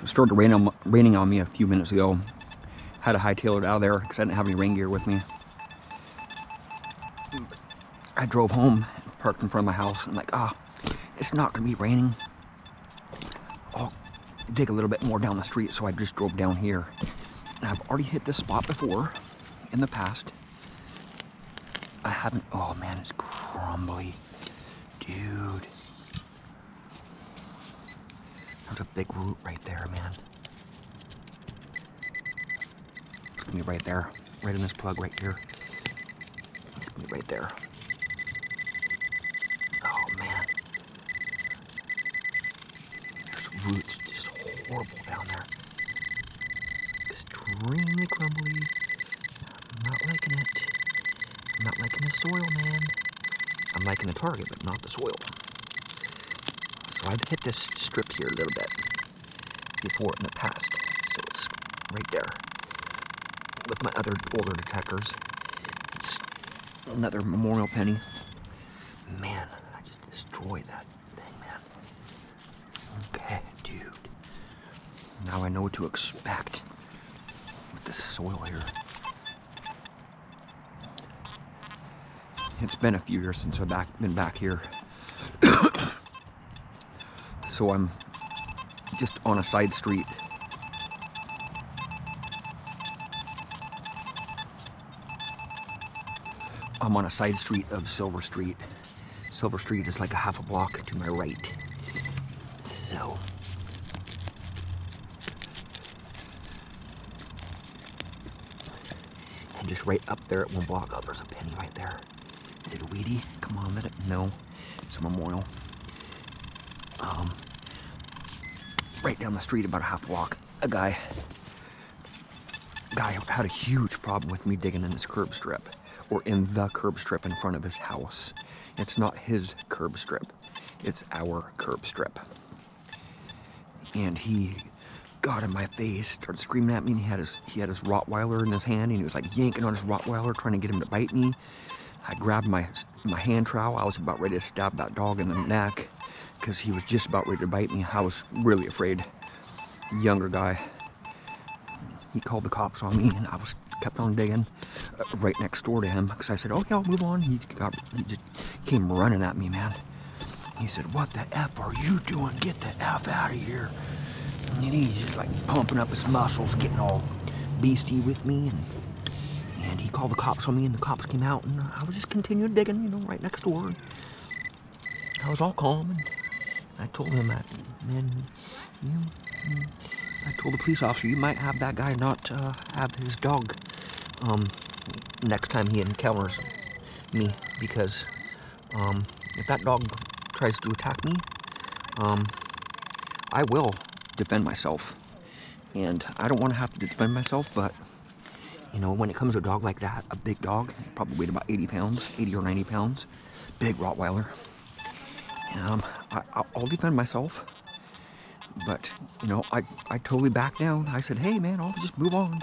It started raining on me a few minutes ago. Had to hightail it out of there because I didn't have any rain gear with me. I drove home, parked in front of my house, and I'm like, it's not gonna be raining. I'll dig a little bit more down the street, so I just drove down here. And I've already hit this spot before in the past. I haven't, oh man, it's crumbly. Dude. There's a big root right there, man. It's gonna be right there, right in this plug right here. It's gonna be right there. Oh man. There's roots just horrible down there. Extremely crumbly. I'm not liking it. I'm not liking the soil, man. I'm liking the target, but not the soil. So I've hit this strip here a little bit before in the past. So it's right there. With my other older detectors. It's another memorial penny. Man, I just destroyed that thing, man. Okay, dude. Now I know what to expect with this soil here. It's been a few years since I've been back here. So I'm just on a side street. I'm on a side street of Silver Street. Silver Street is like a half a block to my right. So and just right up there at one block, oh, there's a penny right there. Is it a weedy? Come on, let it. No, it's a memorial. Right down the street, about a half block, a guy had a huge problem with me digging in this curb strip, or in the curb strip in front of his house. It's not his curb strip, it's our curb strip. And he got in my face, started screaming at me, and he had his Rottweiler in his hand, and he was like yanking on his Rottweiler, trying to get him to bite me. I grabbed my hand trowel. I was about ready to stab that dog in the neck because he was just about ready to bite me. I was really afraid. Younger guy. He called the cops on me, and I kept on digging right next door to him because I said, "Okay, I'll move on." He just came running at me, man. He said, "What the F are you doing? Get the F out of here!" And he's just like pumping up his muscles, getting all beastie with me, and he called the cops on me, and the cops came out, and I was just continuing digging, you know, right next door. And I was all calm, and I told him that, man, I told the police officer, you might have that guy not have his dog next time he encounters me, because if that dog tries to attack me, I will defend myself. And I don't want to have to defend myself, but you know, when it comes to a dog like that, a big dog, probably weighed about 80 pounds, 80 or 90 pounds, big Rottweiler, I'll defend myself. But, you know, I totally backed down. I said, hey man, I'll just move on.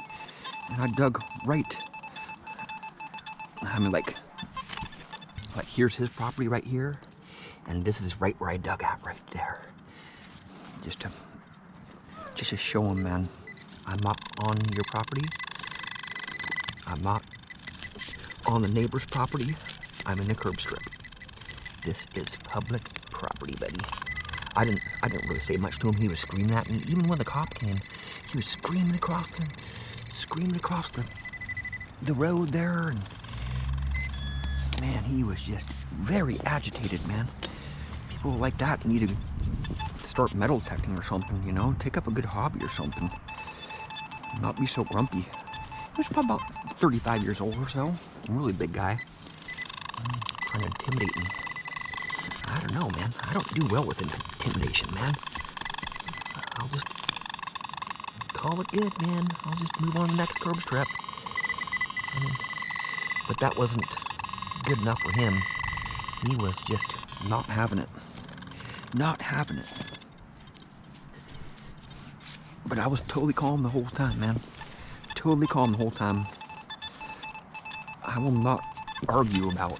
And I dug right. I mean, like here's his property right here. And this is right where I dug at right there. Just to show him, man, I'm not on your property. I'm not on the neighbor's property. I'm in the curb strip. This is public property, buddy. I didn't really say much to him. He was screaming at me. Even when the cop came, he was screaming across the road there, and man, he was just very agitated, man. People like that need to start metal detecting or something, you know? Take up a good hobby or something. Not be so grumpy. He was probably about 35 years old or so. A really big guy. Trying to intimidate me. I don't know, man. I don't do well with intimidation, man. I'll just call it good, man. I'll just move on to the next curb strip. But that wasn't good enough for him. He was just not having it. Not having it. But I was totally calm the whole time, man. Totally calm the whole time. I will not argue about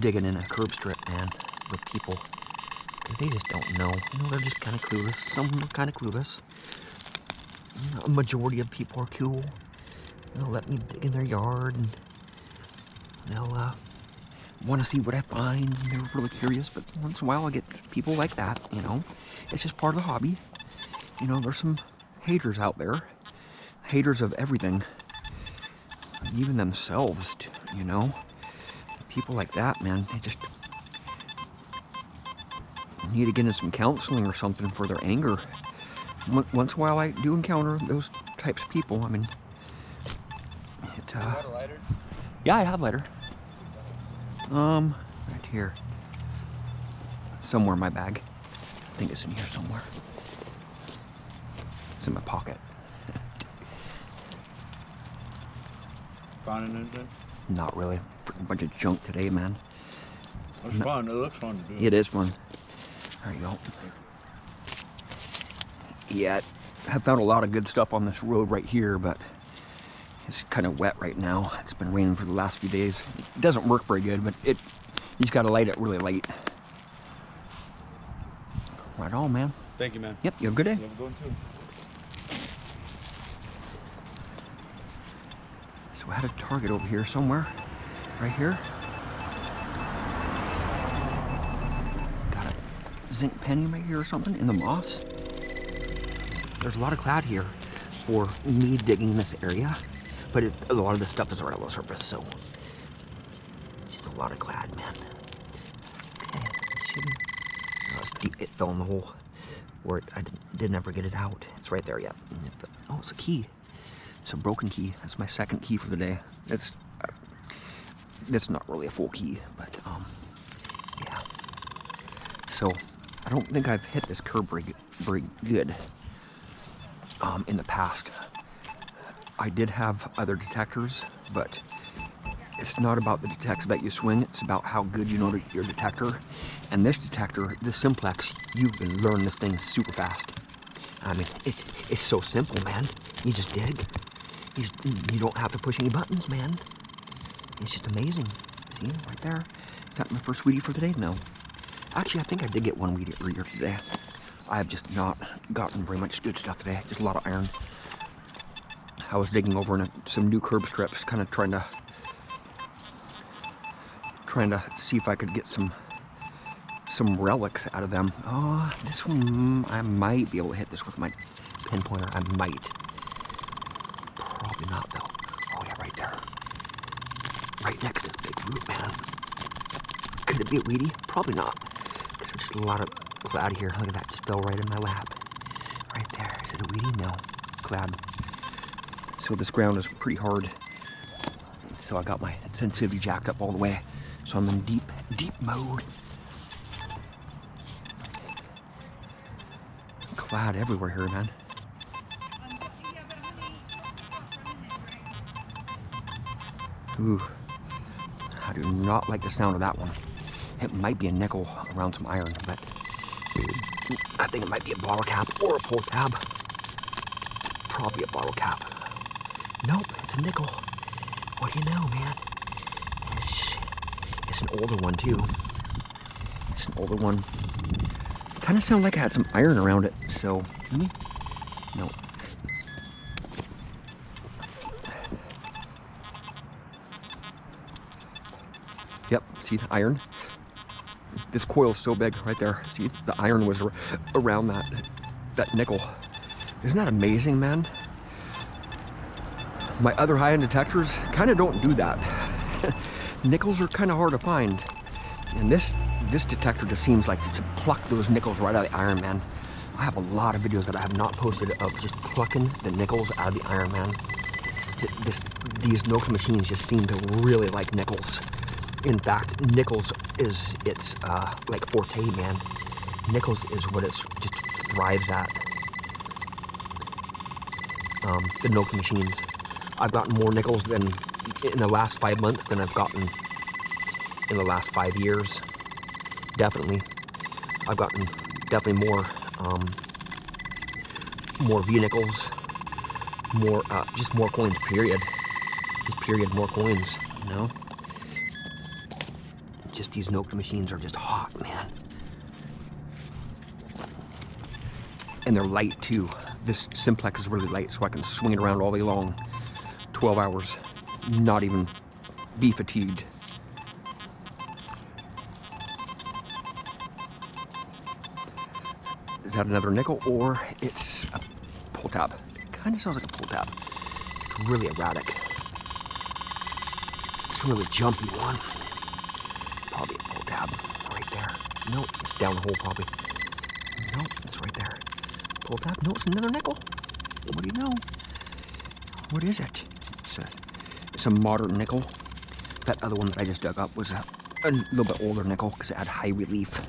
digging in a curb strip, man, with people, because they just don't know. You know, they're just kind of clueless. Some are kind of clueless. You know, a majority of people are cool. They'll let me dig in their yard, and they'll want to see what I find, and they're really curious. But once in a while I get people like that, you know. It's just part of the hobby. You know, there's some haters out there. Haters of everything. Even themselves, you know. People like that, man, they just need to get in some counseling or something for their anger. Once in a while I do encounter those types of people. I mean, it, You got a lighter? yeah, I have lighter. Right here. Somewhere in my bag. I think it's in here somewhere. It's in my pocket. Finding anything? Not really. A bunch of junk today, man. It's fun. It looks fun to do. It is fun. There you go. Yeah, I have found a lot of good stuff on this road right here, but it's kind of wet right now. It's been raining for the last few days. It doesn't work very good, but you just got to light it really late. Right on, man. Thank you, man. Yep, you have a good day. You have a good one, too. So I had a target over here somewhere. Right here. Got a zinc penny right here or something in the moss. There's a lot of cloud here for me digging this area, but a lot of this stuff is right on the surface, so it's just a lot of cloud, man. Okay, it fell in the hole where I didn't ever get it out. It's right there yet. Oh, it's a key. It's a broken key. That's my second key for the day. It's not really a full key, but yeah. So I don't think I've hit this curb very good in the past. I did have other detectors, but it's not about the detector that you swing. It's about how good you know your detector. And this detector, the Simplex, you can learn this thing super fast. I mean, it's so simple, man. You just dig. You don't have to push any buttons, man. It's just amazing. See, right there. Is that my first weedie for today? No. Actually, I think I did get one weed earlier today. I have just not gotten very much good stuff today. Just a lot of iron. I was digging over in some new curb strips, kind of trying to see if I could get some relics out of them. Oh, this one, I might be able to hit this with my pinpointer. I might. Probably not, though. Oh, yeah, right there. Right next to this big root, man. Could it be a weedie? Probably not. There's just a lot of cloud here. Look at that, just fell right in my lap. Right there. Is it a weedie? No. Cloud. So this ground is pretty hard. So I got my sensitivity jacked up all the way. So I'm in deep mode. Cloud everywhere here, man. Ooh, I do not like the sound of that one. It might be a nickel around some iron, but I think it might be a bottle cap or a pull tab. Probably a bottle cap. Nope, it's a nickel. What do you know, man? It's an older one, too. It's an older one. Kind of sounded like it had some iron around it, so, no. Yep, see the iron? This coil's so big right there. See, the iron was around that nickel. Isn't that amazing, man? My other high-end detectors kind of don't do that. Nickels are kind of hard to find. And this detector just seems like to pluck those nickels right out of the iron, man. I have a lot of videos that I have not posted of just plucking the nickels out of the iron, man. These Nokta machines just seem to really like nickels. In fact, nickels is its like forte, man. Nickels is what it just thrives at. The Nokta machines. I've gotten more nickels than in the last 5 months than I've gotten in the last 5 years. Definitely. I've gotten definitely more V-nickels, just more coins, period. Just period, more coins, you know? Just these Nokta machines are just hot, man. And they're light too. This Simplex is really light, so I can swing it around all day long. 12 hours, not even be fatigued. Is that another nickel, or it's a pull tab? It kind of sounds like a pull tab. It's really erratic. It's a really jumpy one. Probably a pull tab right there. No, it's down the hole probably. No, it's right there. Pull tab. No, it's another nickel. What do you know? What is it? It's a modern nickel. That other one that I just dug up was a little bit older nickel because it had high relief.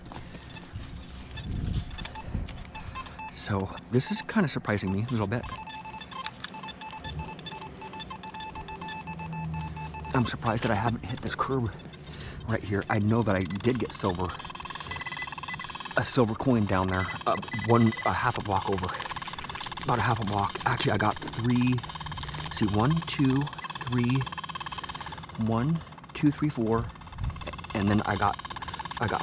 So this is kind of surprising me a little bit. I'm surprised that I haven't hit this curb right here. I know that I did get silver. A silver coin down there, a half a block over. About a half a block. Actually, I got 3. See, 1, 2, 3. 1, 2, 3, 4. And then I got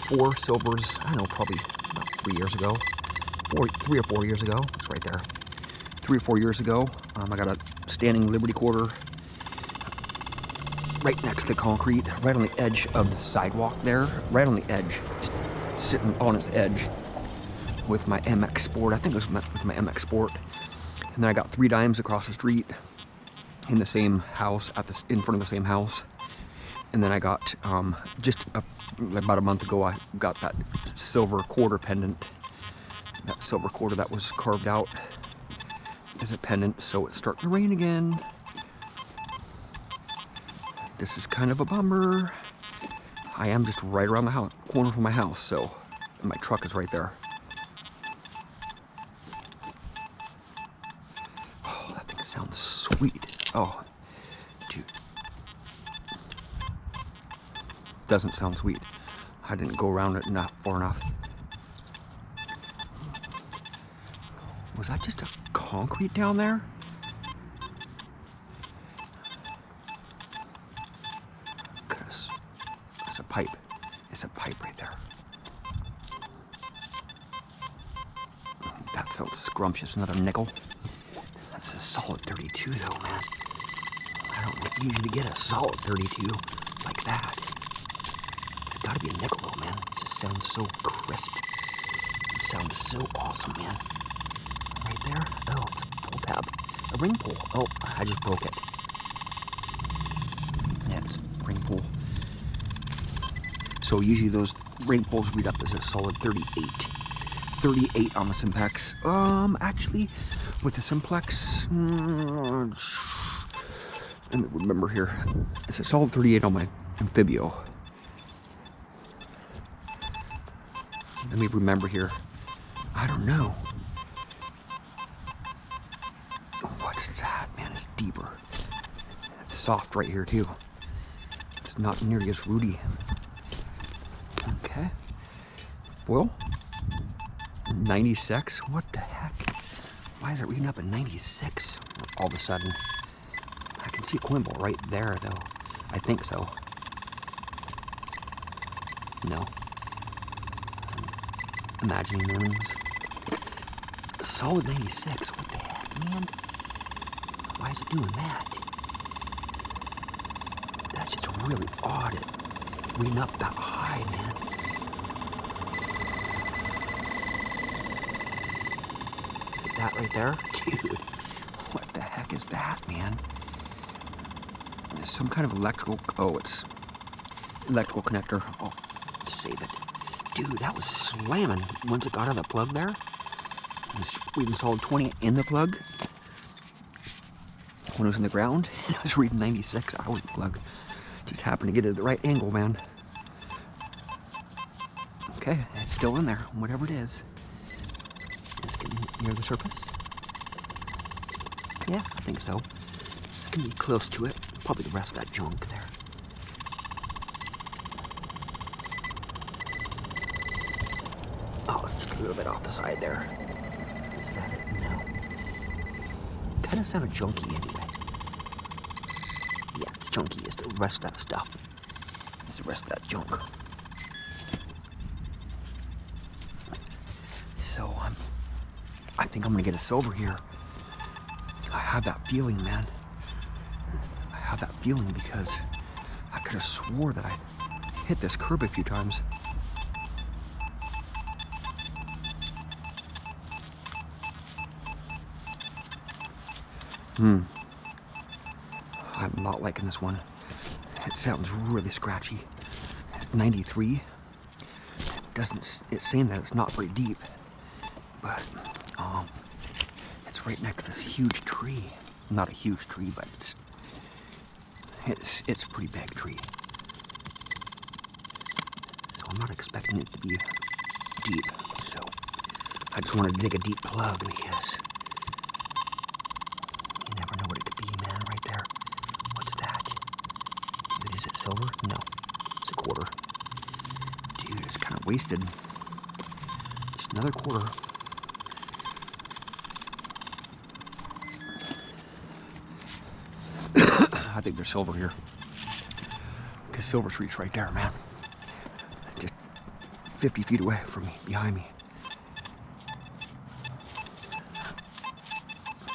4 silvers. I don't know, probably about 3 years ago. 3 or 4 years ago. It's right there. 3 or 4 years ago. I got a standing Liberty quarter right next to the concrete, right on the edge of the sidewalk there. Right on the edge. Just sitting on its edge with my MX Sport. I think it was with my MX Sport. And then I got 3 dimes across the street in the same house, in front of the same house. And then I got, about a month ago, I got that silver quarter pendant. That silver quarter that was carved out as a pendant, so it's starting to rain again. This is kind of a bummer. I am just right around the corner from my house, so and my truck is right there. Oh, that thing sounds sweet. Oh, dude. Doesn't sound sweet. I didn't go around it far enough. Was that just a concrete down there? It's a pipe. It's a pipe right there. That sounds scrumptious. Another nickel. That's a solid 32 though, man. I don't usually get a solid 32 like that. It's gotta be a nickel though, man. It just sounds so crisp. It sounds so awesome, man. Right there. Oh, it's a pull tab. A ring pull. Oh, I just broke it. Yeah, it's a ring pull. So usually those ring pulls read up as a solid 38. 38 on the Simplex. Actually, with the Simplex, let me remember here. It's a solid 38 on my Amphibio. Let me remember here. I don't know. What's that, man? It's deeper. It's soft right here too. It's not nearly as rooty. Okay. Well, 96. What the heck? Why is it reading up at 96 all of a sudden? I can see a coin ball right there though. I think so. No. I'm imagining things. Solid 96. What the heck, man? Why is it doing that? That's just really odd. It reading up that high, man. Is it that right there? Dude, what the heck is that, man? There's some kind of electrical... Oh, it's electrical connector. Oh, save it. Dude, that was slamming once it got out of the plug there. We installed 20 in the plug. When it was in the ground, it was reading 96 out of the plug. Just happened to get it at the right angle, man. Okay, it's still in there, whatever it is. It's getting near the surface. Yeah, I think so. It's gonna be close to it. Probably the rest of that junk there. Oh, it's just a little bit off the side there. Is that it? No. Kind of sounded junky anyway. Yeah, it's junky. It's the rest of that stuff. It's the rest of that junk. So, I I think I'm gonna get a silver here. I have that feeling, man. I have that feeling because I could have swore that I hit this curb a few times. I'm not liking this one. It sounds really scratchy. It's 93. It's saying that it's not very deep, but it's right next to this huge tree. Not a huge tree, but it's a pretty big tree. So I'm not expecting it to be deep. So I just want to dig a deep plug because you never know what it could be, man. Right there. What's that? Dude, is it silver? No, it's a quarter. Dude, it's kind of wasted. Just another quarter. I think there's silver here. Because Silver Street's right there, man. Just 50 feet away from me, behind me.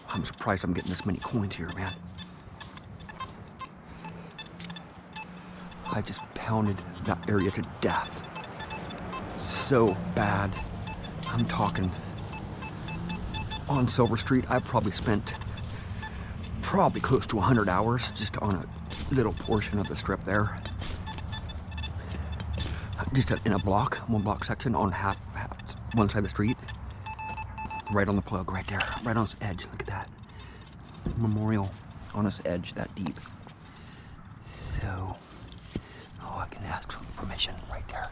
I'm surprised I'm getting this many coins here, man. I just pounded that area to death. So bad. I'm talking on Silver Street, I probably spent close to 100 hours just on a little portion of the strip there. Just in a block, one block section on half one side of the street. Right on the plug, right there, right on its edge. Look at that. Memorial on its edge, that deep. So, oh, I can ask for permission right there.